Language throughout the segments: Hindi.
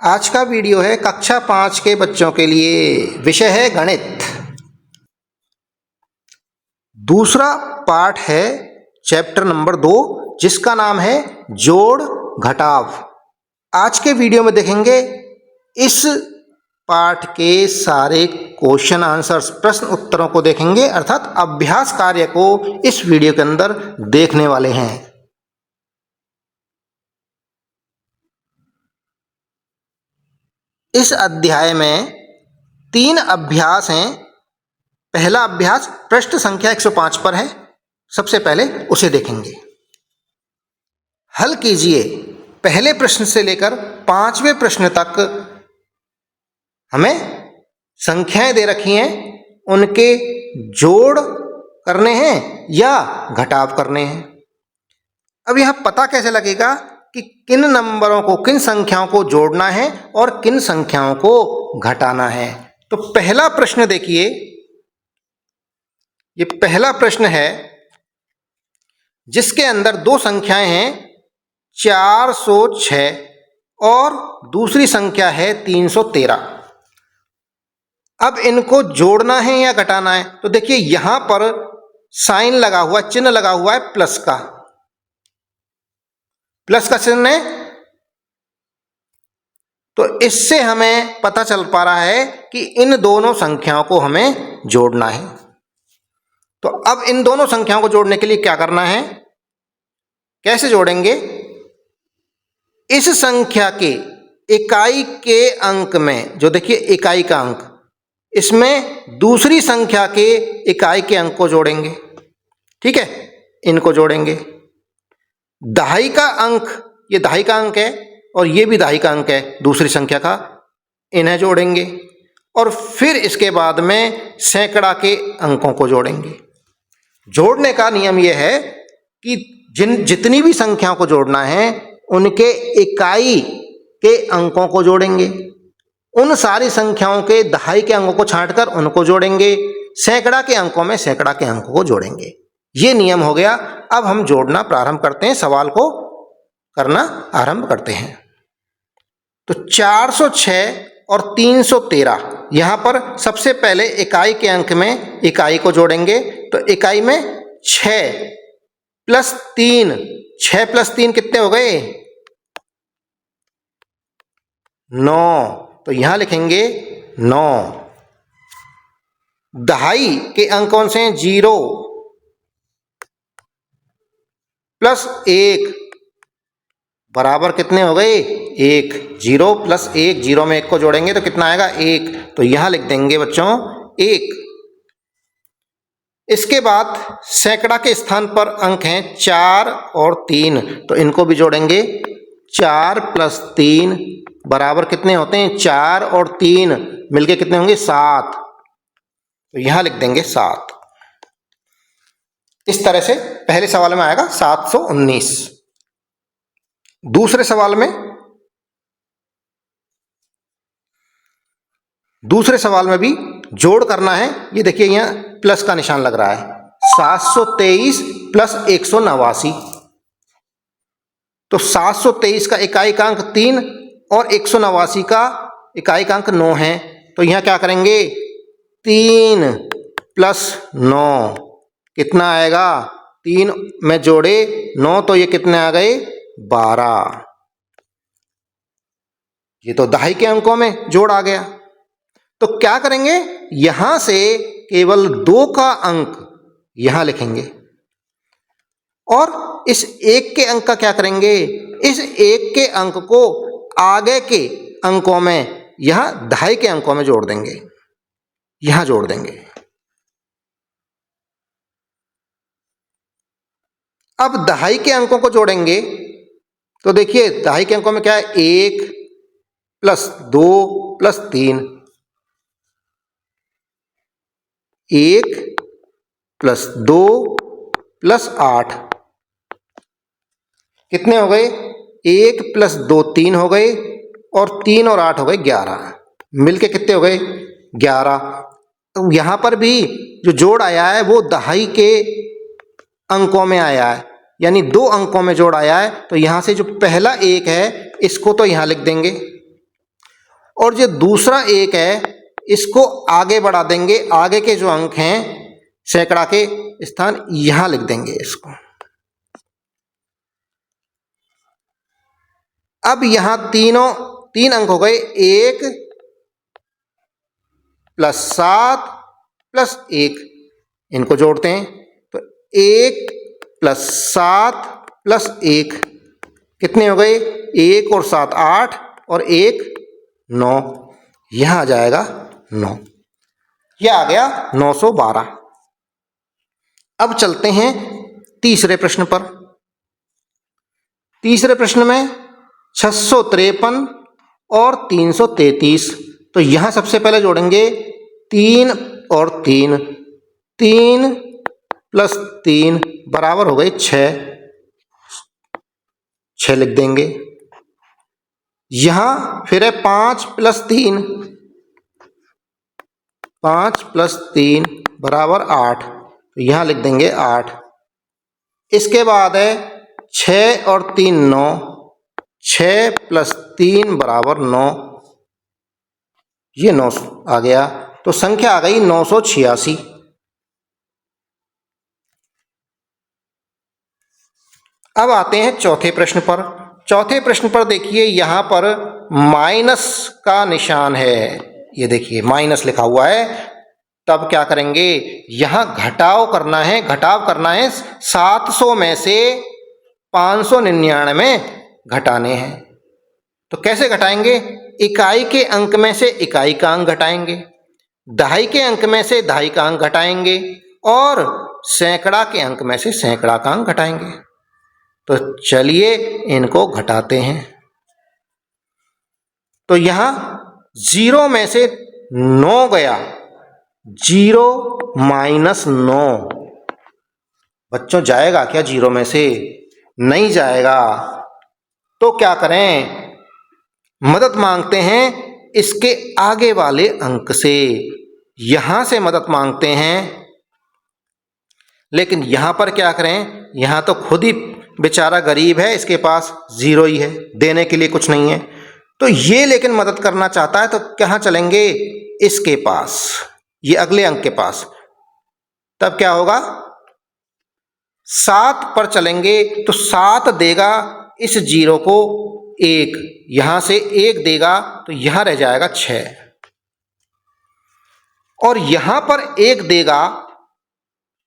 आज का वीडियो है कक्षा 5 के बच्चों के लिए। विषय है गणित। दूसरा पार्ट है चैप्टर नंबर 2 जिसका नाम है जोड़ घटाव। आज के वीडियो में देखेंगे इस पाठ के सारे क्वेश्चन आंसर्स, प्रश्न उत्तरों को देखेंगे, अर्थात अभ्यास कार्य को इस वीडियो के अंदर देखने वाले हैं। इस अध्याय में 3 अभ्यास हैं। पहला अभ्यास पृष्ठ संख्या 105 पर है। सबसे पहले उसे देखेंगे। हल कीजिए। पहले प्रश्न से लेकर 5वें प्रश्न तक हमें संख्याएं दे रखी हैं, उनके जोड़ करने हैं या घटाव करने हैं। अब यहां पता कैसे लगेगा कि किन नंबरों को, किन संख्याओं को जोड़ना है और किन संख्याओं को घटाना है। तो पहला प्रश्न देखिए, ये पहला प्रश्न है जिसके अंदर 2 संख्याएं हैं 406 और दूसरी संख्या है 313। अब इनको जोड़ना है या घटाना है। तो देखिए यहां पर साइन लगा हुआ, चिन्ह लगा हुआ है प्लस का, प्लस का चिन्ह है। तो इससे हमें पता चल पा रहा है कि इन दोनों संख्याओं को हमें जोड़ना है। तो अब इन दोनों संख्याओं को जोड़ने के लिए क्या करना है, कैसे जोड़ेंगे? इस संख्या के इकाई के अंक में, जो देखिए इकाई का अंक, इसमें दूसरी संख्या के इकाई के अंक को जोड़ेंगे। ठीक है, इनको जोड़ेंगे। दहाई का अंक, ये दहाई का अंक है और ये भी दहाई का अंक है दूसरी संख्या का, इन्हें जोड़ेंगे। और फिर इसके बाद में सैकड़ा के अंकों को जोड़ेंगे। जोड़ने का नियम यह है कि जितनी भी संख्याओं को जोड़ना है उनके इकाई के अंकों को जोड़ेंगे। उन सारी संख्याओं के दहाई के अंकों को छांटकर उनको जोड़ेंगे। सैकड़ा के अंकों में सैकड़ा के अंकों को जोड़ेंगे। ये नियम हो गया। अब हम जोड़ना प्रारंभ करते हैं, सवाल को करना आरंभ करते हैं। तो 406 और 313, यहां पर सबसे पहले इकाई के अंक में इकाई को जोड़ेंगे। तो इकाई में 6 प्लस 3, 6 प्लस 3 कितने हो गए? 9। तो यहां लिखेंगे 9। दहाई के अंक कौन से हैं? 0 प्लस 1 बराबर कितने हो गए? 1। 0 प्लस 1, 0 में 1 को जोड़ेंगे तो कितना आएगा? 1। तो यहां लिख देंगे बच्चों 1। इसके बाद सैकड़ा के स्थान पर अंक हैं 4 और 3, तो इनको भी जोड़ेंगे। 4 प्लस 3 बराबर कितने होते हैं? 4 और 3 मिलके कितने होंगे? 7। तो यहां लिख देंगे 7। इस तरह से पहले सवाल में आएगा 719। दूसरे सवाल में भी जोड़ करना है। ये देखिए यहां प्लस का निशान लग रहा है। 723 प्लस 189। तो 723 का इकाई का अंक 3 और 189 का इकाई का अंक 9 है। तो यहां क्या करेंगे? 3 प्लस 9 कितना आएगा? 3 में जोड़े 9 तो ये कितने आ गए? 12। ये तो दहाई के अंकों में जोड़ आ गया। तो क्या करेंगे? यहां से केवल 2 का अंक यहां लिखेंगे और इस 1 के अंक का क्या करेंगे? इस 1 के अंक को आगे के अंकों में, यहां दहाई के अंकों में जोड़ देंगे, यहां जोड़ देंगे। अब दहाई के अंकों को जोड़ेंगे तो देखिए दहाई के अंकों में क्या है? 1 प्लस 2 प्लस 3, 1 प्लस 2 प्लस 8 कितने हो गए? 1 प्लस 2 3 हो गए और 3 और 8 हो गए 11। मिलके कितने हो गए? 11। तो यहां पर भी जो जोड़ आया है वो दहाई के अंकों में आया है, यानी 2 अंकों में जोड़ आया है। तो यहां से जो पहला 1 है इसको तो यहां लिख देंगे और जो दूसरा 1 है इसको आगे बढ़ा देंगे, आगे के जो अंक हैं सैकड़ा के स्थान यहां लिख देंगे इसको। अब यहां तीन अंक हो गए, 1 + 7 + 1, इनको जोड़ते हैं तो 1 + 7 + 1 कितने हो गए, 1 और 7 8 और 1 9, यहां आ जाएगा 9, यह आ गया 912। अब चलते हैं तीसरे प्रश्न पर। तीसरे प्रश्न में 653 और 333, तो यहां सबसे पहले जोड़ेंगे 3 और 3, 3 + 3 बराबर हो गए 6, 6 लिख देंगे। यहां फिर है 5 + 3, 5 + 3 बराबर 8, तो यहां लिख देंगे 8। इसके बाद है 6 और 3 9, 6 + 3 बराबर 9, ये 9 आ गया, तो संख्या आ गई 986। अब आते हैं चौथे प्रश्न पर। चौथे प्रश्न पर देखिए यहां पर माइनस का निशान है, ये देखिए माइनस लिखा हुआ है। तब क्या करेंगे, यहां घटाव करना है, घटाव करना है 700 में से 599 घटाने हैं। तो कैसे घटाएंगे, इकाई के अंक में से इकाई का अंक घटाएंगे, दहाई के अंक में से दहाई का अंक घटाएंगे और सैकड़ा के अंक में से सैकड़ा का अंक घटाएंगे। तो चलिए इनको घटाते हैं। तो यहां 0 में से 9 गया, 0 - 9, बच्चों जाएगा क्या 0 में से, नहीं जाएगा। तो क्या करें, मदद मांगते हैं इसके आगे वाले अंक से, यहां से मदद मांगते हैं। लेकिन यहां पर क्या करें, यहां तो खुद ही बेचारा गरीब है, इसके पास 0 ही है, देने के लिए कुछ नहीं है। तो ये लेकिन मदद करना चाहता है, तो कहां चलेंगे, इसके पास, ये अगले अंक के पास। तब क्या होगा, 7 पर चलेंगे तो 7 देगा इस 0 को 1, यहां से 1 देगा तो यहां रह जाएगा 6, और यहां पर 1 देगा,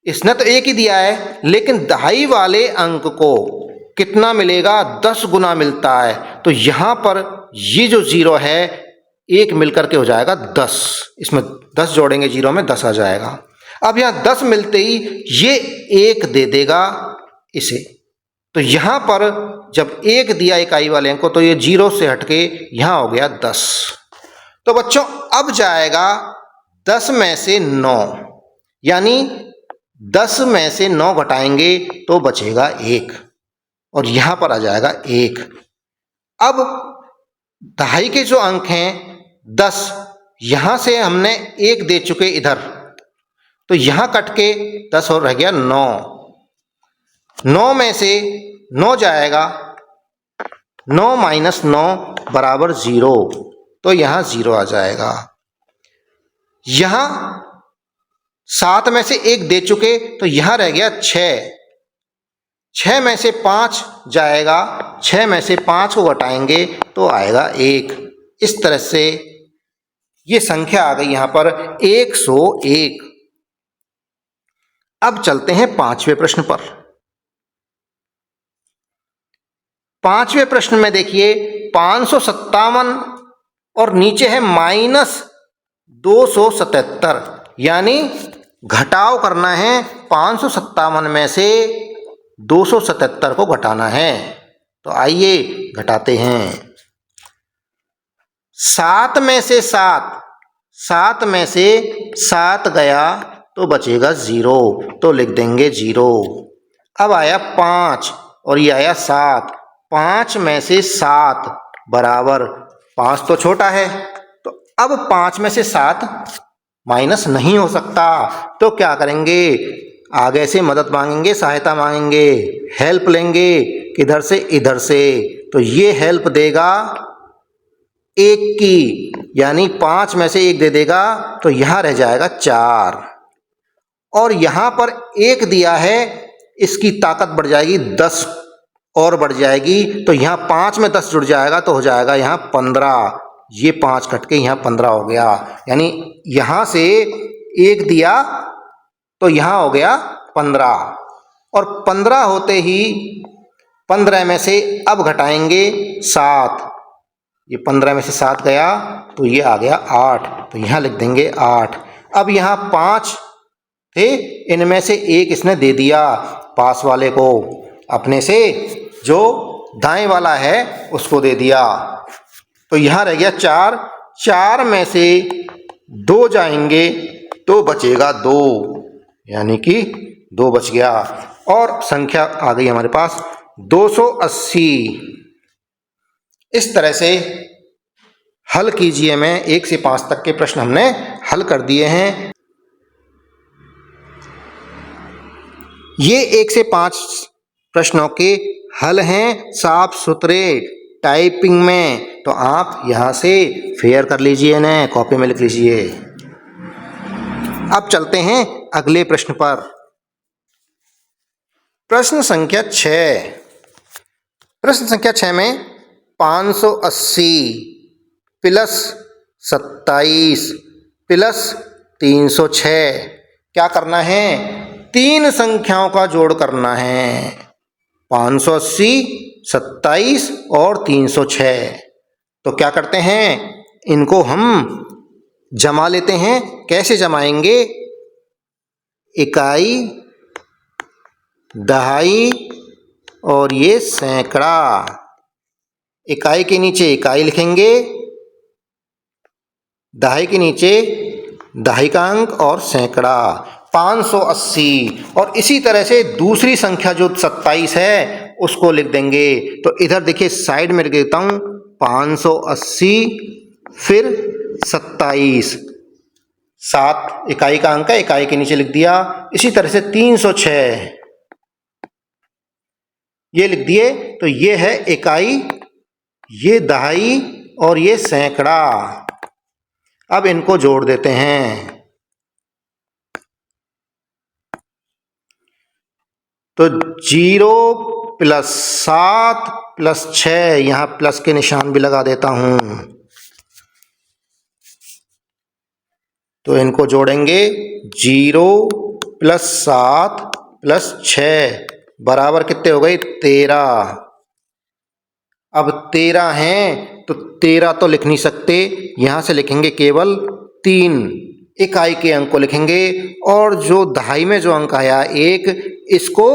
इसने तो 1 ही दिया है, लेकिन दहाई वाले अंक को कितना मिलेगा, 10 गुना मिलता है। तो यहां पर ये जो 0 है 1 मिलकर के हो जाएगा 10, इसमें 10 जोड़ेंगे 0 में 10 आ जाएगा। अब यहां 10 मिलते ही ये 1 दे देगा इसे, तो यहां पर जब 1 दिया इकाई वाले अंक को तो ये 0 से हटके यहां हो गया 10। तो बच्चों अब जाएगा 10 में से 9, यानी 10 में से 9 घटाएंगे तो बचेगा 1, और यहां पर आ जाएगा 1। अब दहाई के जो अंक हैं 10, यहां से हमने 1 दे चुके इधर, तो यहां कट के 10 और रह गया 9, 9 में से 9 जाएगा, 9 - 9 बराबर 0, तो यहां 0 आ जाएगा। यहां 7 में से 1 दे चुके तो यहां रह गया 6, 6 में से 5 जाएगा, 6 में से 5 को घटाएंगे तो आएगा 1। इस तरह से ये संख्या आ गई यहां पर 101। अब चलते हैं पांचवें प्रश्न पर। पांचवें प्रश्न में देखिए 557 और नीचे है -277, यानी घटाव करना है 557 में से 277 को घटाना है। तो आइए घटाते हैं। 7 में से 7 गया तो बचेगा 0, तो लिख देंगे 0। अब आया 5 और ये आया 7, 5 में से 7 बराबर 5 तो छोटा है, तो अब 5 में से 7 माइनस नहीं हो सकता। तो क्या करेंगे, आगे से मदद मांगेंगे, सहायता मांगेंगे, हेल्प लेंगे, किधर से, इधर से। तो ये हेल्प देगा एक की, यानी 5 में से 1 दे देगा तो यहाँ रह जाएगा 4। और यहाँ पर 1 दिया है, इसकी ताकत बढ़ जाएगी 10 और बढ़ जाएगी, तो यहाँ 5 में 10 जुड़ जाएगा तो हो जाएगा यहाँ 15। ये 5 कट के यहाँ 15 हो गया, यानी यहाँ से 1 दिया तो यहाँ हो गया 15। और 15 होते ही 15 में से अब घटाएंगे 7, ये 15 में से 7 गया तो ये आ गया 8, तो यहाँ लिख देंगे 8। अब यहाँ 5 थे, इनमें से 1 इसने दे दिया पास वाले को, अपने से जो दाएं वाला है उसको दे दिया, तो यहाँ रह गया 4। 4 में से 2 जाएंगे तो बचेगा 2, यानी कि 2 बच गया। और संख्या आ गई हमारे पास 280। इस तरह से हल कीजिए में 1 से 5 तक के प्रश्न हमने हल कर दिए हैं। ये 1 से 5 प्रश्नों के हल हैं, साफ सुथरे टाइपिंग में, तो आप यहाँ से फेयर कर लीजिए ना, कॉपी में लिख लीजिए। अब चलते हैं अगले प्रश्न पर। प्रश्न संख्या 6। प्रश्न संख्या 6 में 580 प्लस 27 प्लस 306 क्या करना है? 3 संख्याओं का जोड़ करना है, 580, 27 और 306। तो क्या करते हैं, इनको हम जमा लेते हैं। कैसे जमाएंगे? इकाई, दहाई और ये सैकड़ा। इकाई के नीचे इकाई लिखेंगे, दहाई के नीचे दहाई का अंक और सैकड़ा। 580, और इसी तरह से दूसरी संख्या जो 27 है उसको लिख देंगे। तो इधर देखिए साइड में लिख देता हूँ 580 फिर 27, 7 इकाई का अंक है, इकाई के नीचे लिख दिया। इसी तरह से 306 ये लिख दिए। तो ये है इकाई, ये दहाई और ये सैकड़ा। अब इनको जोड़ देते हैं। तो 0 प्लस 7 प्लस 6, यहां प्लस के निशान भी लगा देता हूं। तो इनको जोड़ेंगे, 0 प्लस 7 प्लस 6 बराबर कितने हो गए? 13। अब 13 हैं तो 13 तो लिख नहीं सकते, यहां से लिखेंगे केवल 3 इकाई के अंक को लिखेंगे, और जो दहाई में जो अंक आया 1, इसको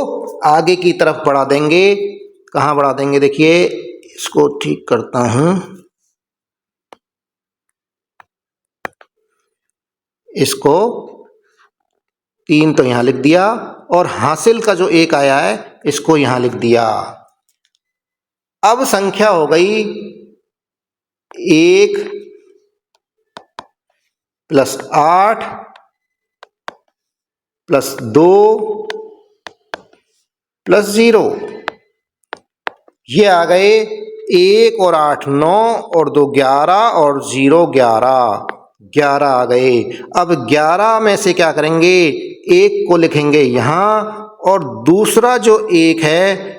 आगे की तरफ बढ़ा देंगे। कहाँ बढ़ा देंगे? देखिए इसको ठीक करता हूं, इसको 3 तो यहां लिख दिया, और हासिल का जो 1 आया है इसको यहां लिख दिया। अब संख्या हो गई 1 प्लस 8 प्लस 2 प्लस 0। ये आ गए 1 और 8 9 और 2 11 और 0 11, 11 आ गए। अब 11 में से क्या करेंगे? 1 को लिखेंगे यहाँ, और दूसरा जो 1 है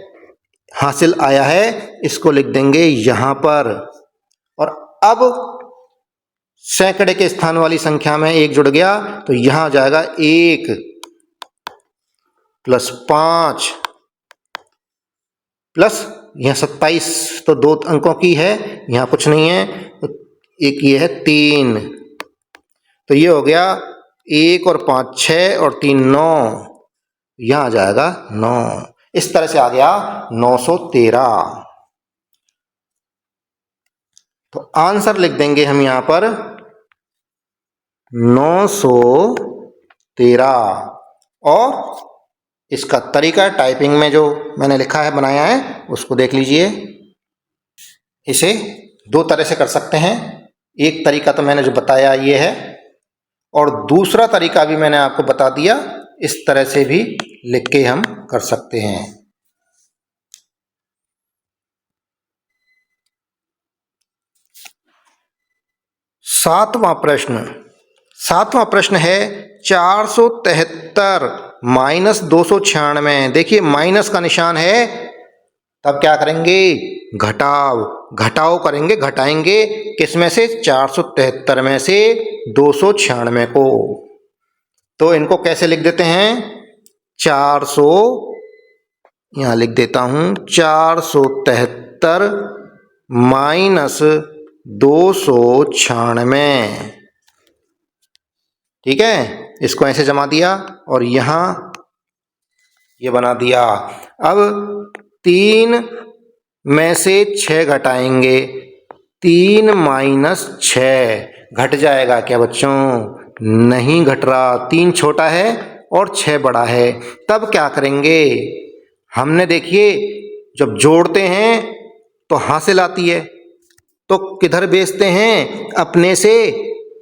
हासिल आया है इसको लिख देंगे यहाँ पर। और अब सैकड़े के स्थान वाली संख्या में 1 जुड़ गया, तो यहाँ आ जाएगा 1 प्लस 5 प्लस यहाँ 27 तो 2 अंकों की है, यहाँ कुछ नहीं है, तो एक ये है 3। तो ये हो गया 1 और 5 6 और 3 9, यहाँ आ जाएगा 9। इस तरह से आ गया 913। तो आंसर लिख देंगे हम यहाँ पर 913। और इसका तरीका टाइपिंग में जो मैंने लिखा है, बनाया है, उसको देख लीजिए। इसे 2 तरह से कर सकते हैं। एक तरीका तो मैंने जो बताया ये है, और दूसरा तरीका भी मैंने आपको बता दिया, इस तरह से भी लिख के हम कर सकते हैं। सातवां प्रश्न है 473 माइनस 296। देखिए माइनस का निशान है, तब क्या करेंगे, घटाव करेंगे, घटाएंगे किस में से, 473 में से 296 को। तो इनको कैसे लिख देते हैं, 400, यहां लिख देता हूं 473 माइनस 296। ठीक है, इसको ऐसे जमा दिया और यहां ये बना दिया। अब 3 में से 6 घटाएंगे, 3 माइनस 6 घट जाएगा क्या बच्चों, नहीं घट रहा, 3 छोटा है और 6 बड़ा है। तब क्या करेंगे, हमने देखिए जब जोड़ते हैं तो हासिल आती है, तो किधर भेजते हैं, अपने से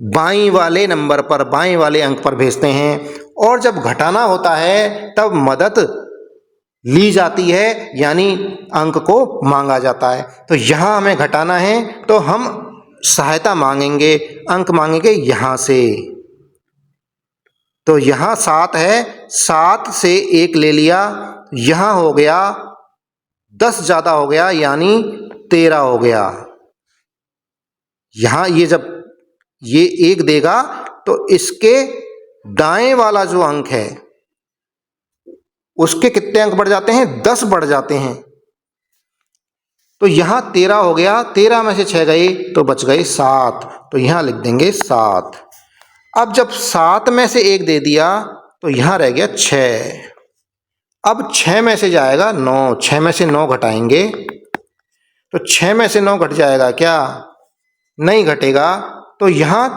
बाईं वाले नंबर पर, बाईं वाले अंक पर भेजते हैं। और जब घटाना होता है तब मदद ली जाती है, यानी अंक को मांगा जाता है। तो यहाँ हमें घटाना है तो हम सहायता मांगेंगे, अंक मांगेंगे यहाँ से। तो यहाँ 7 है, 7 से 1 ले लिया, यहाँ हो गया 10 ज़्यादा हो गया, यानी 13 हो गया। यहाँ ये जब ये 1 देगा तो इसके दाएं वाला जो अंक है उसके कितने अंक बढ़ जाते हैं, 10 बढ़ जाते हैं। तो यहां 13 हो गया, 13 में से 6 गए तो बच गए 7, तो यहां लिख देंगे 7। अब जब 7 में से 1 दे दिया तो यहां रह गया 6। अब 6 में से जाएगा 9, 6 में से 9 घटाएंगे तो 6 में से 9 घट जाएगा क्या, नहीं घटेगा। तो यहां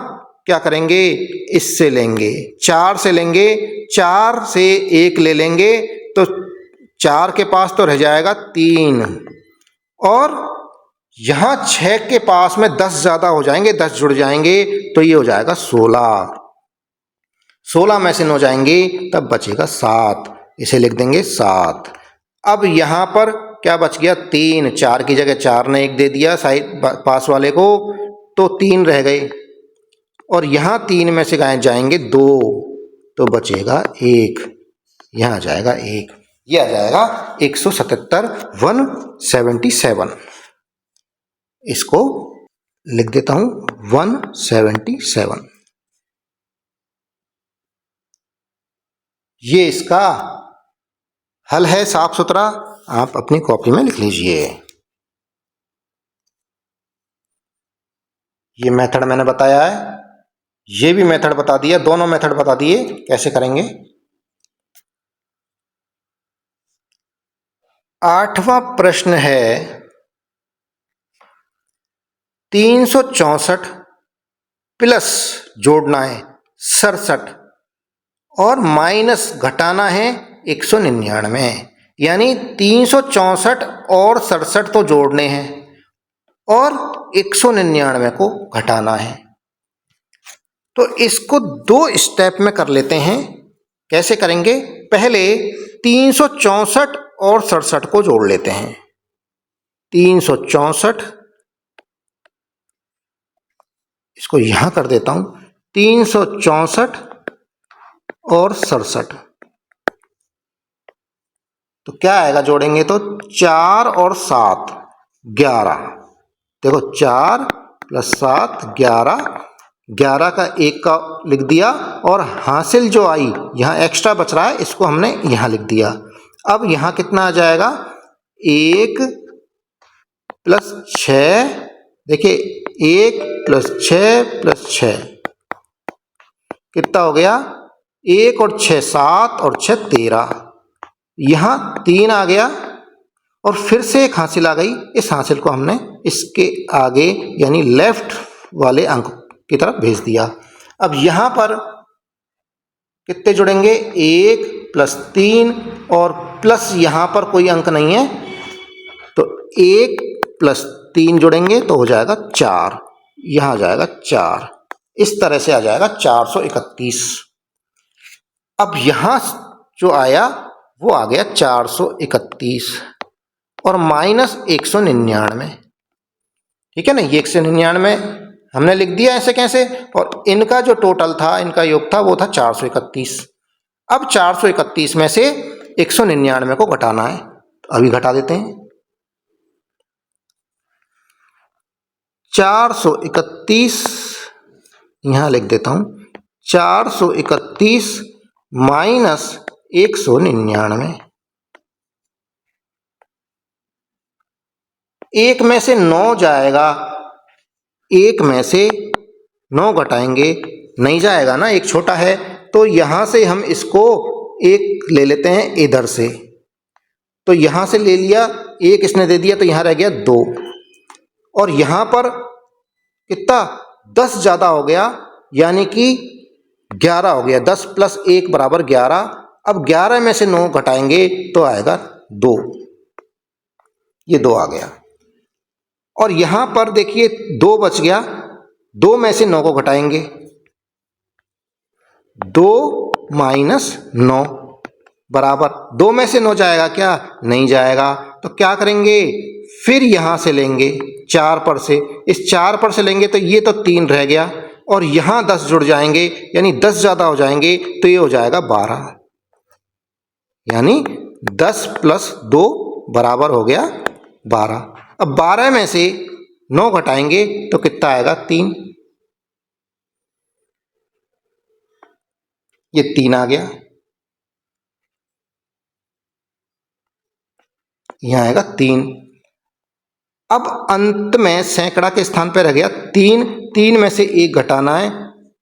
क्या करेंगे, इससे लेंगे, 4 से लेंगे, 4 से 1 ले लेंगे तो 4 के पास तो रह जाएगा 3, और यहां 6 के पास में 10 ज़्यादा हो जाएंगे, 10 जुड़ जाएंगे तो ये हो जाएगा 16। 16 में से 9 जाएंगे तब बचेगा 7, इसे लिख देंगे 7। अब यहां पर क्या बच गया, 3, 4 की जगह 4 ने 1 दे दिया साइड पास वाले को, तो 3 रह गए, और यहां 3 में से जाएंगे 2 तो बचेगा 1, यहां आ जाएगा 1, ये आ जाएगा 177, 177। इसको लिख देता हूं 177। ये इसका हल है, साफ सुथरा, आप अपनी कॉपी में लिख लीजिए। ये मेथड मैंने बताया है, ये भी मेथड बता दिया, दोनों मेथड बता दिए कैसे करेंगे। 8वां प्रश्न है 364 प्लस जोड़ना है 67 और माइनस घटाना है 199, यानी 364 और 67 तो जोड़ने हैं और 199 को घटाना है। तो इसको 2 स्टेप में कर लेते हैं। कैसे करेंगे, पहले 364 और 67 को जोड़ लेते हैं। 364, इसको यहां कर देता हूं, 364 और 67, तो क्या आएगा, जोड़ेंगे तो 4 और 7 11। देखो 4 + 7 11, 11 का 1 का लिख दिया, और हासिल जो आई यहाँ एक्स्ट्रा बच रहा है इसको हमने यहाँ लिख दिया। अब यहाँ कितना आ जाएगा, 1 + 6, देखिए 1 + 6 + 6 कितना हो गया, 1 और 6 7 और 6 13, यहाँ 3 आ गया और फिर से एक हासिल आ गई। इस हासिल को हमने इसके आगे यानी लेफ्ट वाले अंक की तरफ भेज दिया। अब यहाँ पर कितने जुड़ेंगे, 1 + 3 और प्लस यहाँ पर कोई अंक नहीं है तो 1 + 3 जुड़ेंगे तो हो जाएगा 4, यहाँ आ जाएगा 4, इस तरह से आ जाएगा 431। अब यहाँ जो आया वो आ गया 431 और -199, ठीक है ना, ये 199 हमने लिख दिया ऐसे कैसे, और इनका जो टोटल था, इनका योग था, वो था 431। अब 431 में से 199 को घटाना है, तो अभी घटा देते हैं। 431 यहां लिख देता हूं, 431 माइनस 199, एक में से 9 जाएगा, एक में से 9 घटाएंगे, नहीं जाएगा ना, एक छोटा है, तो यहां से हम इसको एक ले लेते हैं इधर से, तो यहां से ले लिया, एक इसने दे दिया, तो यहां रह गया 2, और यहां पर कितना 10 ज्यादा हो गया, यानी कि 11 हो गया, 10 प्लस 1 बराबर 11। अब 11 में से 9 घटाएंगे तो आएगा 2, ये 2 आ गया, और यहां पर देखिए 2 बच गया, 2 में से 9 को घटाएंगे, 2 माइनस 9 बराबर 2 में से 9 जाएगा क्या, नहीं जाएगा, तो क्या करेंगे, फिर यहां से लेंगे 4 पर से, इस 4 पर से लेंगे तो ये तो 3 रह गया, और यहां 10 जुड़ जाएंगे, यानी 10 ज्यादा हो जाएंगे, तो ये हो जाएगा 12, यानी 10 प्लस 2 बराबर हो गया 12। अब 12 में से 9 घटाएंगे तो कितना आएगा, 3, ये 3 आ गया, यहां आएगा 3। अब अंत में सैकड़ा के स्थान पर रह गया 3, 3 में से 1 घटाना है,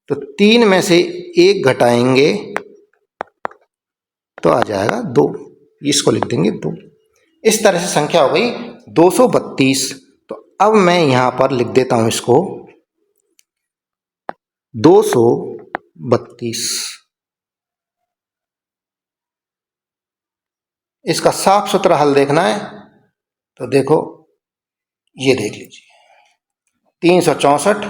तो 3 में से 1 घटाएंगे तो आ जाएगा 2, इसको लिख देंगे 2। इस तरह से संख्या हो गई 232। तो अब मैं यहां पर लिख देता हूं इसको 232। इसका साफ सुथरा हल देखना है तो देखो, ये देख लीजिए, 364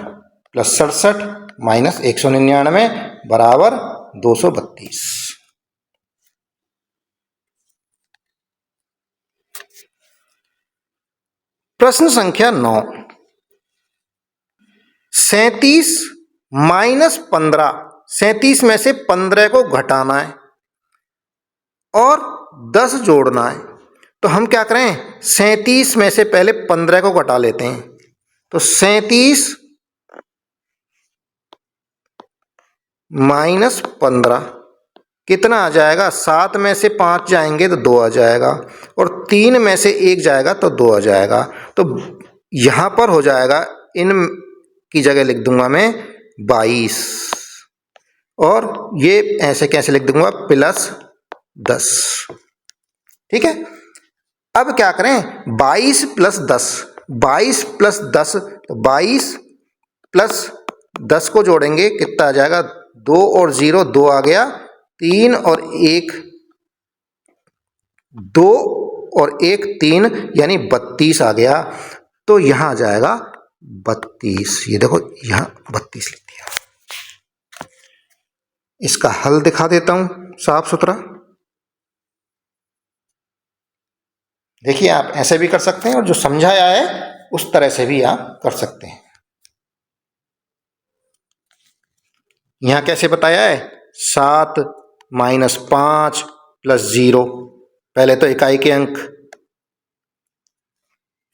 प्लस 67 माइनस 199 बराबर 232। प्रश्न संख्या 9, 37 माइनस 15, 37 में से 15 को घटाना है और 10 जोड़ना है, तो हम क्या करें, 37 में से पहले 15 को घटा लेते हैं, तो 37 माइनस 15 कितना आ जाएगा, 7 में से 5 जाएंगे तो 2 आ जाएगा, और 3 में से 1 जाएगा तो 2 आ जाएगा, तो यहां पर हो जाएगा, इन की जगह लिख दूंगा मैं 22, और ये ऐसे कैसे लिख दूंगा, प्लस 10। ठीक है, अब क्या करें, 22 प्लस 10, 22 प्लस 10, तो 22 प्लस 10 को जोड़ेंगे, कितना आ जाएगा, 2 और 0 2 आ गया, 3 और 1 2 और 1 3, यानी 32 आ गया, तो यहां आ जाएगा 32। ये देखो यहां 32 लिख दिया। इसका हल दिखा देता हूं साफ सुथरा, देखिए आप ऐसे भी कर सकते हैं, और जो समझाया है उस तरह से भी आप कर सकते हैं। यहां कैसे बताया है, 7 माइनस 5 प्लस 0, पहले तो इकाई के अंक,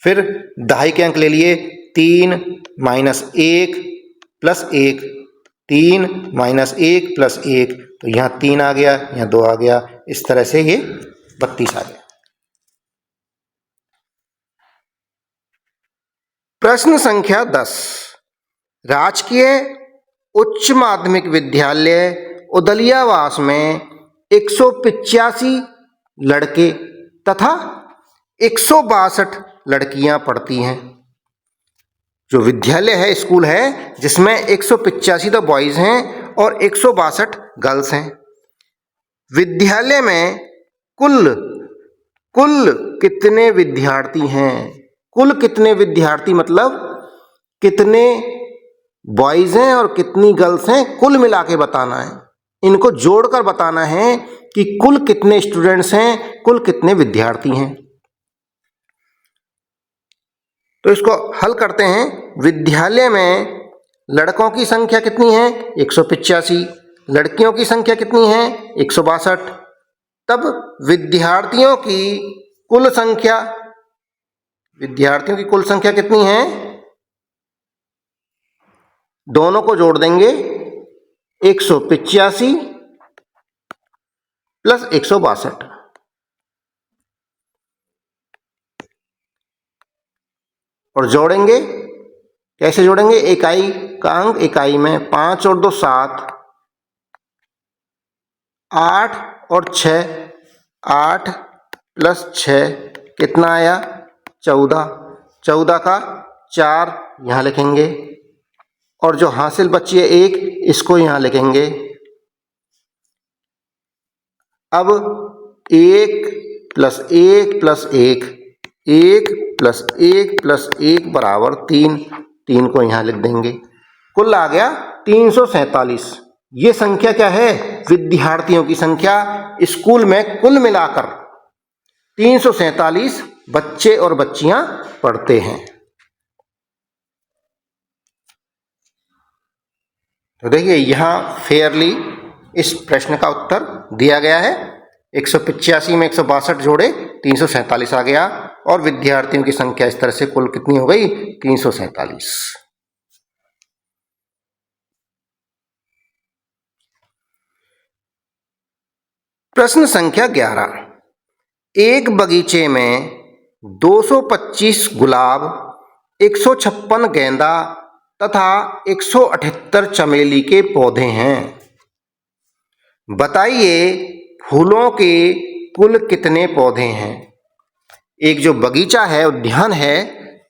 फिर दहाई के अंक ले लिए, 3 माइनस 1 प्लस 1, 3 माइनस 1 प्लस 1, तो यहां 3 आ गया, यहां 2 आ गया, इस तरह से ये 32 आ गया। प्रश्न संख्या 10, राजकीय उच्च माध्यमिक विद्यालय उदलियावास में 185 लड़के तथा 162 लड़कियां पढ़ती हैं। जो विद्यालय है, स्कूल है, जिसमें 185 तो बॉयज हैं और 162 गर्ल्स हैं। विद्यालय में कुल कितने विद्यार्थी हैं, कुल कितने विद्यार्थी मतलब कितने बॉयज हैं और कितनी गर्ल्स हैं, कुल मिला के बताना है, इनको जोड़कर बताना है कि कुल कितने स्टूडेंट्स हैं, कुल कितने विद्यार्थी हैं। तो इसको हल करते हैं। विद्यालय में लड़कों की संख्या कितनी है 185, लड़कियों की संख्या कितनी है 162। तब विद्यार्थियों की कुल संख्या कितनी है, दोनों को जोड़ देंगे 185 प्लस 162 और जोड़ेंगे। कैसे जोड़ेंगे, इकाई का अंक इकाई में 5 और 2 7, 8 और 6, 8 प्लस 6 कितना आया 14, 14 का 4 यहाँ लिखेंगे और जो हासिल बची है 1 इसको यहाँ लिखेंगे। अब 1 प्लस 1 प्लस 1, 1 प्लस 1 प्लस 1 बराबर 3, 3 को यहाँ लिख देंगे। कुल आ गया 347। ये संख्या क्या है, विद्यार्थियों की संख्या। स्कूल में कुल मिलाकर 347 बच्चे और बच्चियां पढ़ते हैं। तो देखिए यहां फेयरली इस प्रश्न का उत्तर दिया गया है। 185 में 162 जोड़े 347 आ गया और विद्यार्थियों की संख्या इस तरह से कुल कितनी हो गई 347। प्रश्न संख्या 11, एक बगीचे में 225 गुलाब, 156 गेंदा तथा 178 चमेली के पौधे हैं। बताइए फूलों के कुल कितने पौधे हैं। एक जो बगीचा है, उद्यान है,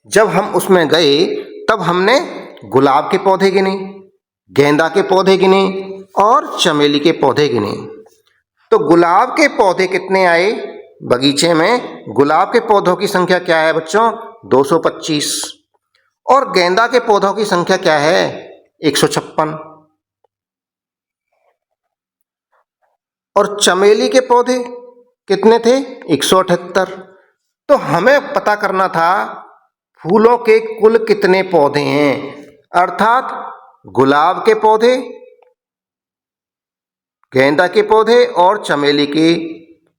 जब हम उसमें गए तब हमने गुलाब के पौधे गिने, गेंदा के पौधे गिने और चमेली के पौधे गिने। तो गुलाब के पौधे कितने आए बगीचे में, गुलाब के पौधों की संख्या क्या है बच्चों 225 और गेंदा के पौधों की संख्या क्या है 156 और चमेली के पौधे कितने थे 178। तो हमें पता करना था फूलों के कुल कितने पौधे हैं, अर्थात गुलाब के पौधे, गेंदा के पौधे और चमेली के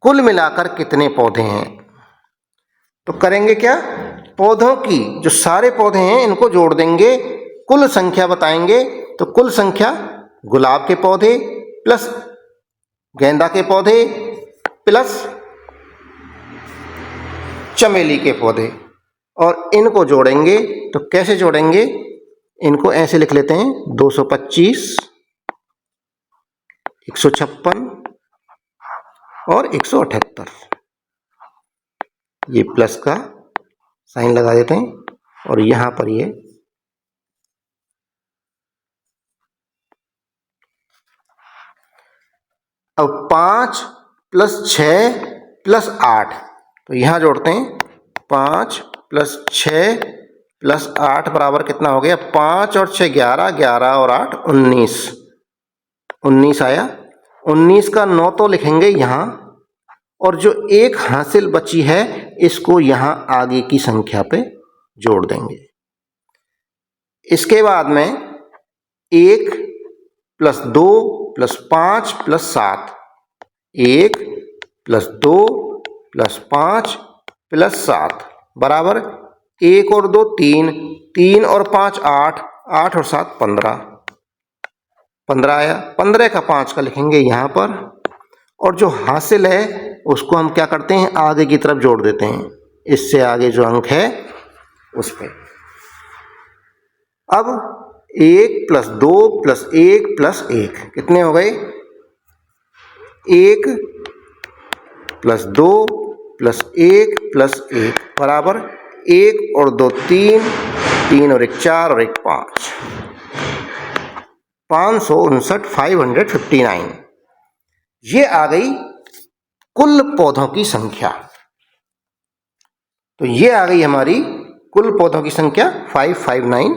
कुल मिलाकर कितने पौधे हैं। तो करेंगे क्या, पौधों की जो सारे पौधे हैं इनको जोड़ देंगे, कुल संख्या बताएंगे। तो कुल संख्या गुलाब के पौधे प्लस गेंदा के पौधे प्लस चमेली के पौधे और इनको जोड़ेंगे। तो कैसे जोड़ेंगे, इनको ऐसे लिख लेते हैं 225, 156 और 178, ये प्लस का साइन लगा देते हैं और यहां पर ये अब 5 प्लस 6 प्लस 8, तो यहां जोड़ते हैं 5 प्लस 6 प्लस 8 बराबर कितना हो गया 5 और 6 11, 11 और 8 19, 19 आया। 19 का 9 तो लिखेंगे यहां और जो एक हासिल बची है इसको यहां आगे की संख्या पे जोड़ देंगे। इसके बाद में 1 plus 2 plus 5 plus 7, 1 plus 2 plus 5 plus 7 बराबर 1 और 2 3, 3 और 5 8, 8 और 7 15, 15 आया। 15 का 5 का लिखेंगे यहाँ पर और जो हासिल है उसको हम क्या करते हैं आगे की तरफ जोड़ देते हैं, इससे आगे जो अंक है उस पर। अब 1 प्लस 2 प्लस 1 प्लस 1 कितने हो गए 1 प्लस 2 प्लस 1 प्लस 1 बराबर 1 और 2 3, 3 और 1 4 और 1 5, 559 559। ये आ गई कुल पौधों की संख्या। तो ये आ गई हमारी कुल पौधों की संख्या 559।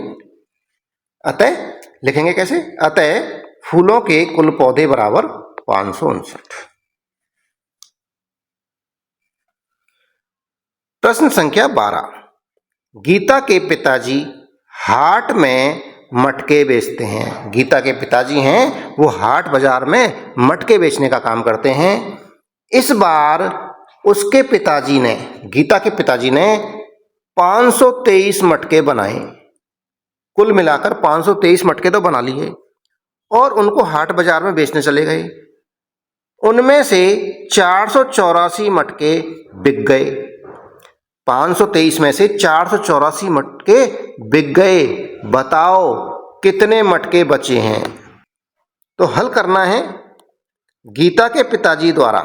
अतः लिखेंगे कैसे, अतः फूलों के कुल पौधे बराबर 559। प्रश्न संख्या 12, गीता के पिताजी हाट में मटके बेचते हैं। गीता के पिताजी हैं, वो हाट बाजार में मटके बेचने का काम करते हैं। इस बार उसके पिताजी ने, गीता के पिताजी ने 523 मटके बनाए। कुल मिलाकर 523 मटके तो बना लिए और उनको हाट बाजार में बेचने चले गए। उनमें से 484 मटके बिक गए। 523 में से 484 मटके बिक गए। बताओ कितने मटके बचे हैं? तो हल करना है। गीता के पिताजी द्वारा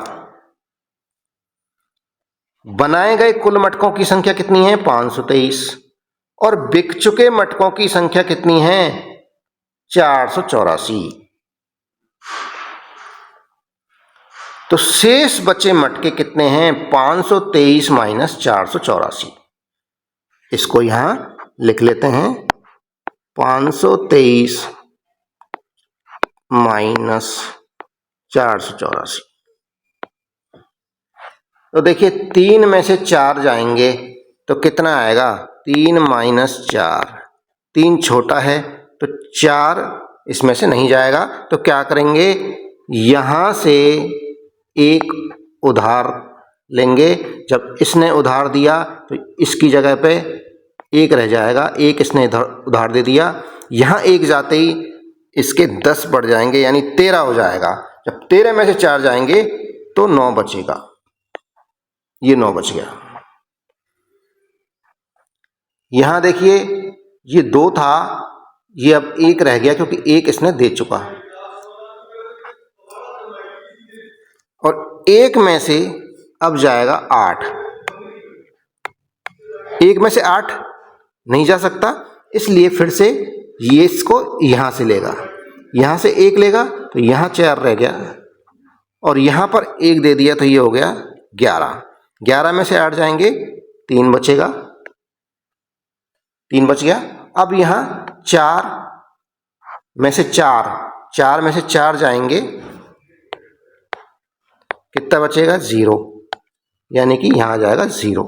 बनाए गए कुल मटकों की संख्या कितनी है? 523। और बिक चुके मटकों की संख्या कितनी है? 484। तो शेष बचे मटके कितने हैं? 523 माइनस 484। इसको यहां लिख लेते हैं। 523 माइनस 484। तो देखिए 3 में से 4 जाएंगे तो कितना आएगा? 3 माइनस 4। 3 छोटा है तो 4 इसमें से नहीं जाएगा। तो क्या करेंगे? यहां से एक उधार लेंगे। जब इसने उधार दिया तो इसकी जगह पे एक रह जाएगा। एक इसने उधार दे दिया। यहाँ एक जाते ही इसके 10 बढ़ जाएंगे, यानी 13 हो जाएगा। जब 13 में से 4 जाएंगे तो 9 बचेगा। ये 9 बच गया। यहां देखिए ये 2 था, ये अब 1 रह गया क्योंकि 1 इसने दे चुका। और 1 में से अब जाएगा 8। 1 में से 8 नहीं जा सकता, इसलिए फिर से ये इसको यहां से लेगा। यहां से 1 लेगा तो यहां 4 रह गया और यहां पर 1 दे दिया तो ये हो गया 11। 11 में से 8 जाएंगे, 3 बचेगा। 3 बच गया। अब यहां 4 में से 4 जाएंगे, कितना बचेगा? 0, यानी कि यहां जाएगा 0।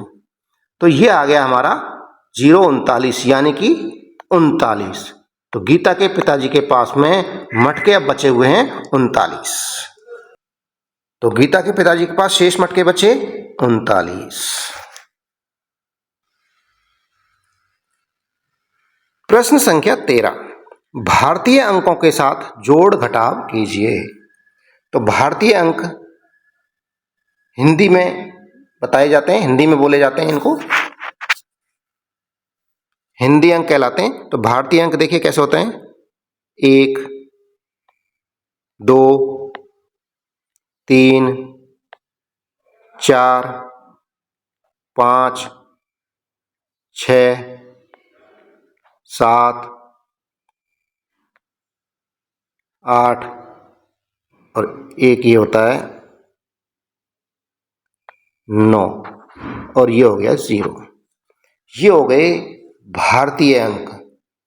तो ये आ गया हमारा 039, यानी कि 39। तो गीता के पिताजी के पास में मटके अब बचे हुए हैं 39। तो गीता के पिताजी के पास शेष मटके बचे 39। प्रश्न संख्या 13, भारतीय अंकों के साथ जोड़ घटाव कीजिए। तो भारतीय अंक हिंदी में बताए जाते हैं, हिंदी में बोले जाते हैं, इनको हिंदी अंक कहलाते हैं। तो भारतीय अंक देखिए कैसे होते हैं? 1, 2, 3, 4, 5, 6, 7, 8 और एक ये होता है 9 और ये हो गया 0। ये हो गए भारतीय अंक।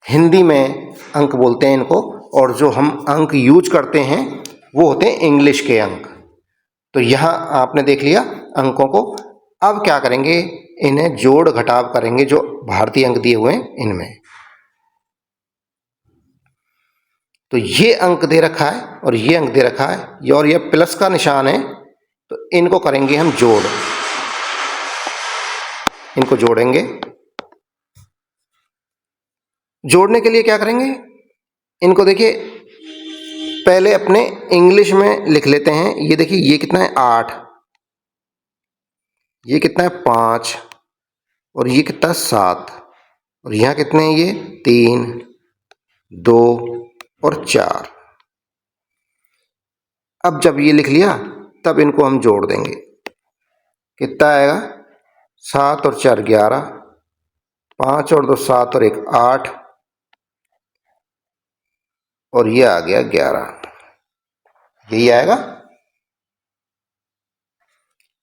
हिंदी में अंक बोलते हैं इनको, और जो हम अंक यूज करते हैं वो होते हैं इंग्लिश के अंक। तो यहाँ आपने देख लिया अंकों को। अब क्या करेंगे? इन्हें जोड़ घटाव करेंगे जो भारतीय अंक दिए हुए हैं इनमें। तो ये अंक दे रखा है और ये अंक दे रखा है और ये प्लस का निशान है, तो इनको करेंगे हम जोड़। इनको जोड़ेंगे। जोड़ने के लिए क्या करेंगे? इनको देखिए पहले अपने इंग्लिश में लिख लेते हैं। ये देखिए ये कितना है? 8। ये कितना है? 5 और ये कितना है? 7 और यहाँ कितने हैं? ये 3, 2 और 4। अब जब ये लिख लिया तब इनको हम जोड़ देंगे। कितना आएगा? 7 और 4 11, 5 और 2 7 और 1 8 और ये आ गया 11। यही आएगा।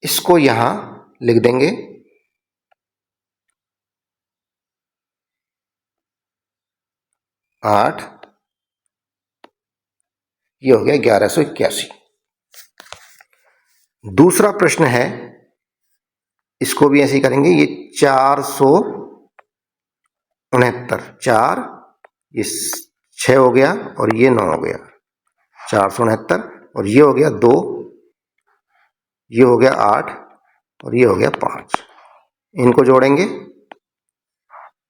इसको यहां लिख देंगे। आठ, ये हो गया 1181। दूसरा प्रश्न है, इसको भी ऐसे ही करेंगे। ये 469, 4 ये 6 हो गया और ये 9 हो गया, 469, और ये हो गया 2, ये हो गया 8 और ये हो गया 5। इनको जोड़ेंगे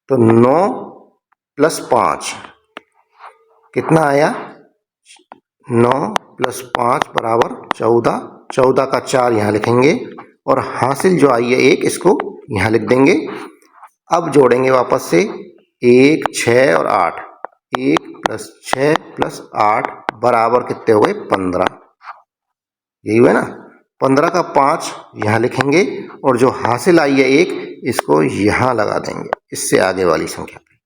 तो 9 + 5 कितना आया, 9 + 5 बराबर 14, 14 का 4 यहाँ लिखेंगे और हासिल जो आई है 1, इसको यहाँ लिख देंगे। अब जोड़ेंगे वापस से 1, 6 और 8, 1 + 6 + 8 बराबर कितने हो गए, 15। यही हुआ ना, 15 का 5 यहाँ लिखेंगे और जो हासिल आई है 1, इसको यहाँ लगा देंगे इससे आगे वाली संख्या पे।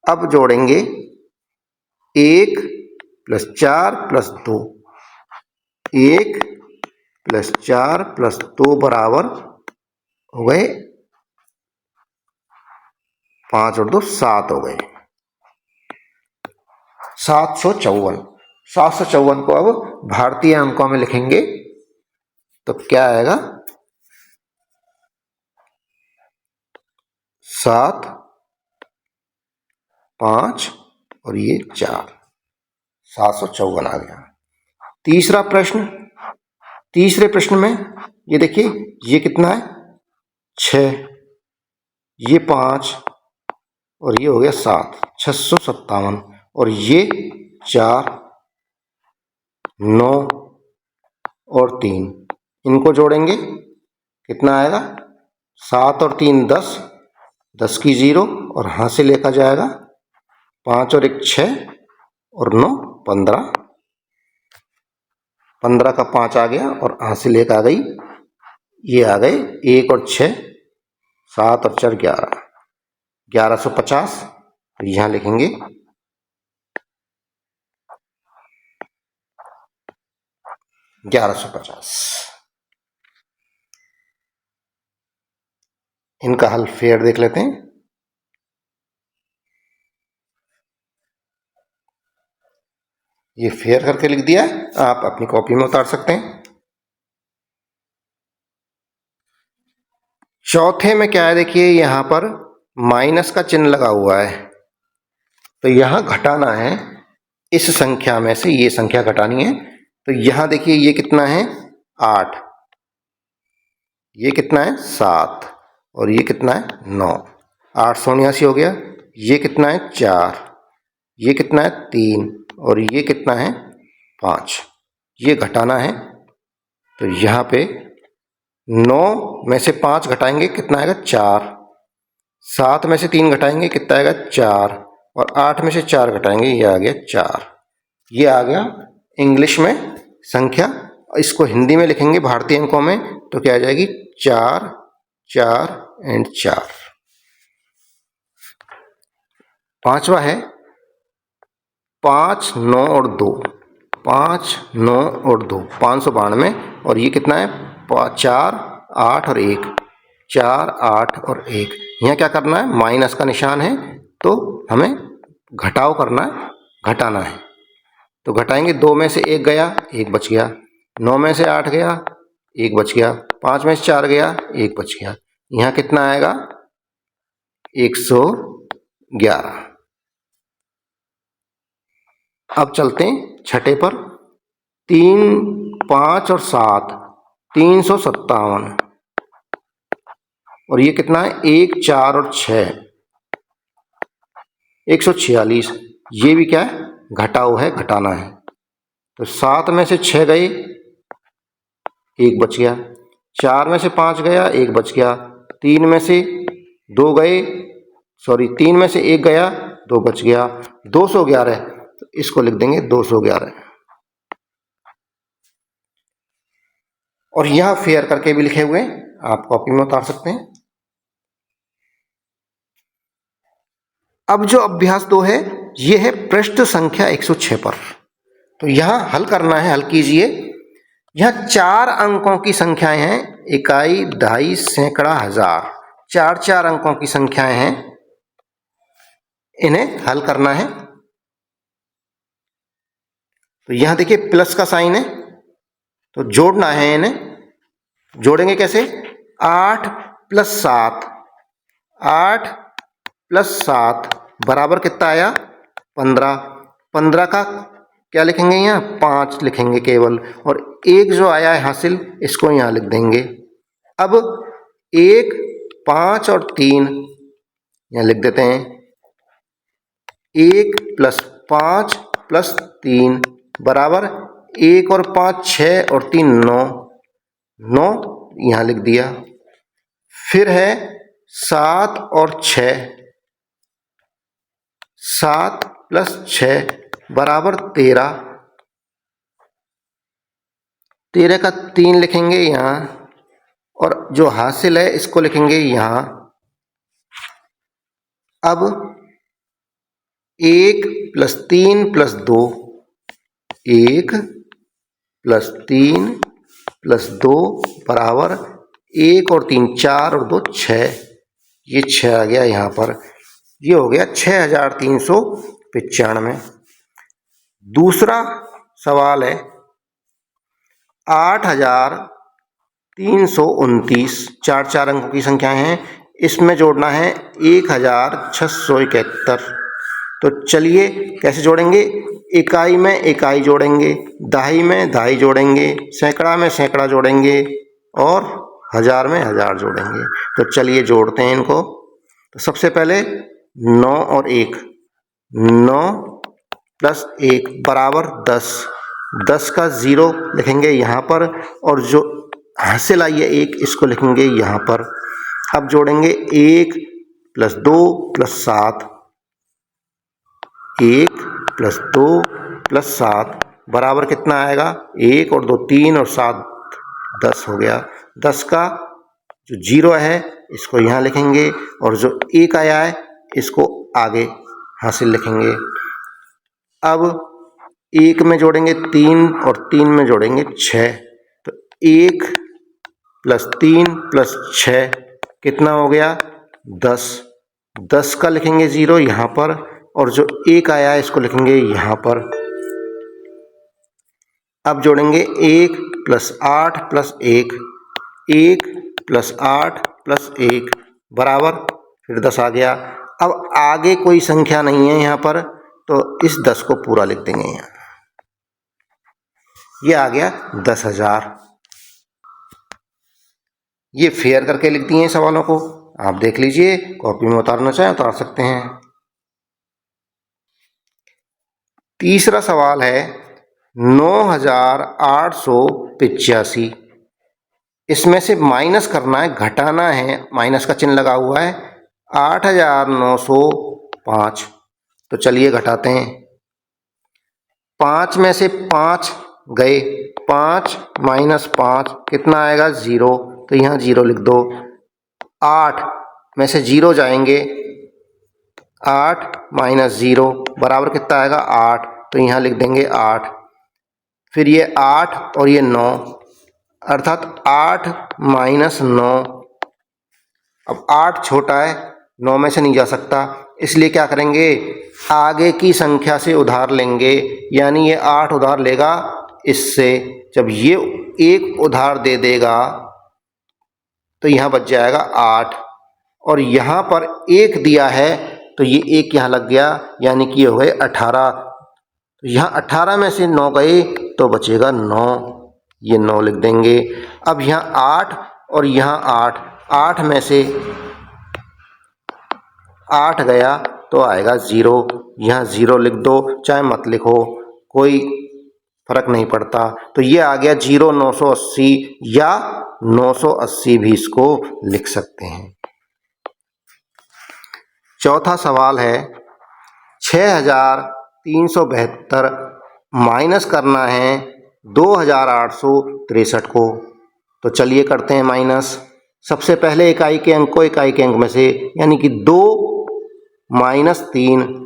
अब जोड़ेंगे 1 + 4 + 2, 1 + 4 + 2 बराबर हो गए 5 और 2 7 हो गए, 754। 754 को अब भारतीय अंकों में लिखेंगे तो क्या आएगा, 7, 5 और ये 4, 754 आ गया। तीसरा प्रश्न, तीसरे प्रश्न में ये देखिए ये कितना है, 6, ये 5 और ये हो गया 7, 657 और ये 4, 9 और 3, इनको जोड़ेंगे कितना आएगा, 7 और 3 10, 10 की 0 और हासिल लिखा जाएगा 5 और 1 6 और 9 15, 15 का 5 आ गया और हासिल 1 आ गई, ये आ गए 1 और 6, 7 और 4 11, 1150। यहाँ लिखेंगे 1150। इनका हल फेयर देख लेते हैं। ये फेयर करके लिख दिया है, आप अपनी कॉपी में उतार सकते हैं। चौथे में क्या है, देखिए यहां पर माइनस का चिन्ह लगा हुआ है, तो यहां घटाना है इस संख्या में से, ये संख्या घटानी है। तो यहां देखिए ये कितना है, 8, ये कितना है 7 और ये कितना है 9, 879 हो गया। ये कितना है 4, ये कितना है 3 और ये कितना है 5, ये घटाना है। तो यहाँ पे 9 में से 5 घटाएंगे कितना आएगा 4, 7 में से 3 घटाएंगे कितना आएगा 4 और 8 में से 4 घटाएंगे ये आ गया 4। ये आ गया इंग्लिश में संख्या। इसको हिंदी में लिखेंगे भारतीय अंकों में तो क्या आ जाएगी, 4 4 और 4। पांचवा है 5 9 और 2, 5 9 और 2 592 और ये कितना है 4 8 और 1, 4 8 और 1। यहाँ क्या करना है, माइनस का निशान है तो हमें घटाव करना है, घटाना है। तो घटाएंगे, 2 में से 1 गया 1 बच गया, 9 में से 8 गया 1 बच गया, 5 में से 4 गया 1 बच गया। यहाँ कितना आएगा 111। अब चलते हैं छठे पर, 3 5 और 7 357 और ये कितना है 1 4 और 6 146। ये भी क्या है, घटाव है, घटाना है। तो 7 में से 6 गए 1 बच गया, 4 में से 5 गया 1 बच गया, 3 में से 2 गए 3 में से 1 गया 2 बच गया, 211। तो इसको लिख देंगे 211 और यह फेयर करके भी लिखे हुए हैं, आप कॉपी में उतार सकते हैं। अब जो अभ्यास 2 है ये है पृष्ठ संख्या 106 पर। तो यहां हल करना है, हल कीजिए। यह 4 अंकों की संख्याएं हैं, इकाई दहाई सैकड़ा हजार, 4 4 अंकों की संख्याएं हैं, इन्हें हल करना है। तो यहां देखिए प्लस का साइन है तो जोड़ना है, इन्हें जोड़ेंगे कैसे, 8 + 7, 8 + 7 बराबर कितना आया 15। 15 का क्या लिखेंगे, यहाँ 5 लिखेंगे केवल, और 1 जो आया है हासिल इसको यहाँ लिख देंगे। अब 1, 5 और 3 यहाँ लिख देते हैं। 1 + 5 + 3 बराबर 1 और 5 6 और 3 9, 9 यहाँ लिख दिया। फिर है 7 और 6, 7 + 6 बराबर 13, 13 का 3 लिखेंगे यहाँ, और जो हासिल है इसको लिखेंगे यहाँ। अब 1 + 3 + 2, 1 + 3 + 2 बराबर 1 और 3 4 और 2 6, ये 6 आ गया यहाँ पर। ये हो गया 6395। दूसरा सवाल है 8329, 4 अंकों की संख्या है, इसमें जोड़ना है 1671। तो चलिए कैसे जोड़ेंगे, इकाई में इकाई जोड़ेंगे, दहाई में दहाई जोड़ेंगे, सैकड़ा में सैकड़ा जोड़ेंगे, और हजार में हजार जोड़ेंगे। तो चलिए जोड़ते हैं इनको। तो सबसे पहले 9 और 1, 9 + 1 बराबर 10, 10 का 0 लिखेंगे यहाँ पर, और जो हासिल आई है 1 इसको लिखेंगे यहाँ पर। अब जोड़ेंगे 1 + 2 + 7, 1 + 2 + 7 बराबर कितना आएगा, 1 और 2 3 और 7 10 हो गया। 10 का जो 0 है इसको यहाँ लिखेंगे, और जो 1 आया है इसको आगे हासिल लिखेंगे। अब 1 में जोड़ेंगे 3 और 3 में जोड़ेंगे 6, तो 1 + 3 + 6 कितना हो गया, 10, 10 का लिखेंगे 0 यहाँ पर, और जो 1 आया है इसको लिखेंगे यहाँ पर। अब जोड़ेंगे 1 + 8 + 1, 1 + 8 + 1 बराबर फिर 10 आ गया। अब आगे कोई संख्या नहीं है यहाँ पर, तो इस 10 को पूरा लिख देंगे यहाँ। ये आ गया 10,000। ये फेयर करके लिख दिए सवालों को, आप देख लीजिए, कॉपी में उतारना चाहें उतार सकते हैं। तीसरा सवाल है 9885, इसमें से माइनस करना है, घटाना है, माइनस का चिन्ह लगा हुआ है, 8905। तो चलिए घटाते हैं। 5 में से 5 गए, 5 - 5 कितना आएगा, 0, तो यहाँ 0 लिख दो। 8 में से 0 जाएंगे, 8 - 0 बराबर कितना आएगा, 8, तो यहाँ लिख देंगे 8। फिर ये 8 और ये 9, अर्थात 8 - 9। अब 8 छोटा है, 9 में से नहीं जा सकता, इसलिए क्या करेंगे, आगे की संख्या से उधार लेंगे, यानी ये 8 उधार लेगा इससे। जब ये 1 उधार दे देगा तो यहाँ बच जाएगा 8, और यहाँ पर 1 दिया है तो ये 1 यहाँ लग गया, यानी कि हो गए 18। तो यहाँ 18 में से 9 गए तो बचेगा 9, ये 9 लिख देंगे। अब यहाँ 8 और यहाँ 8, 8 में से 8 गया तो आएगा 0, यहाँ 0 लिख दो, चाहे मत लिखो, कोई फर्क नहीं पड़ता। तो ये आ गया 0980, या 980 भी इसको लिख सकते हैं। चौथा सवाल है 6372, माइनस करना है 2863 को। तो चलिए करते हैं माइनस। सबसे पहले इकाई के अंक को इकाई के अंक में से, यानी कि 2 - 3,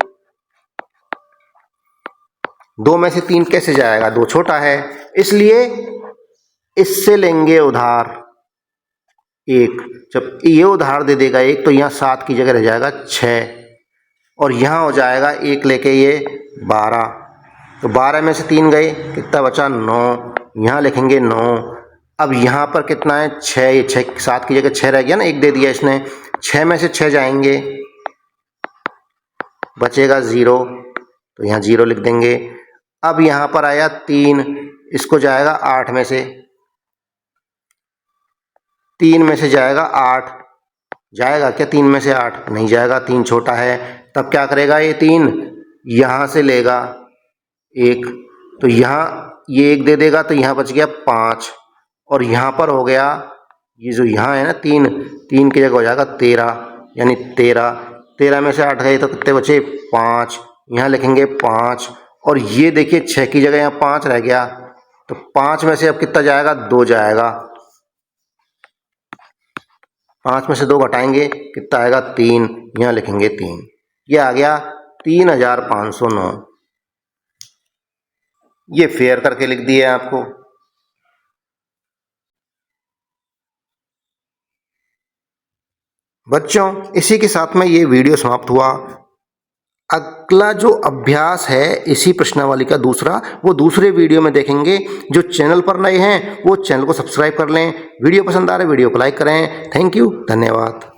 2 में से 3 कैसे जाएगा, 2 छोटा है, इसलिए इससे लेंगे उधार 1। जब ये उधार दे देगा 1 तो यहाँ 7 की जगह रह जाएगा 6, और यहाँ हो जाएगा 1 लेके ये 12। तो 12 में से 3 गए, कितना बचा, 9, यहाँ लिखेंगे 9। अब यहाँ पर कितना है, 6, ये 6 7 की जगह 6 रह गया ना, 1 दे दिया इसने, 6 में से 6 जाएंगे, बचेगा 0, तो यहाँ 0 लिख देंगे। अब यहाँ पर आया 3, इसको जाएगा 8 में से, 3 में से जाएगा 8, जाएगा क्या 3 में से 8? नहीं जाएगा, 3 छोटा है। तब क्या करेगा ये 3, यहाँ से लेगा 1, तो यहाँ ये 1 दे देगा, तो यहाँ बच गया 5, और यहाँ पर हो गया ये जो यहाँ है ना 3, 3 की जगह हो जाएगा 13, यानी 13 में से 8 गए तो कितने बचे? 5, यहाँ लिखेंगे 5, और ये देखिए 6 की जगह यहाँ 5 रह गया, तो 5 में से अब कितना जाएगा? 2 जाएगा, 5 में से 2 घटाएंगे, कितना आएगा? 3, यहाँ लिखेंगे 3, ये आ गया 3509। ये फेयर करके लिख दिए आपको। बच्चों, इसी के साथ में ये वीडियो समाप्त हुआ। अगला जो अभ्यास है इसी प्रश्नावली का दूसरा, वो दूसरे वीडियो में देखेंगे। जो चैनल पर नए हैं वो चैनल को सब्सक्राइब कर लें। वीडियो पसंद आ रहा है वीडियो को लाइक करें। थैंक यू, धन्यवाद।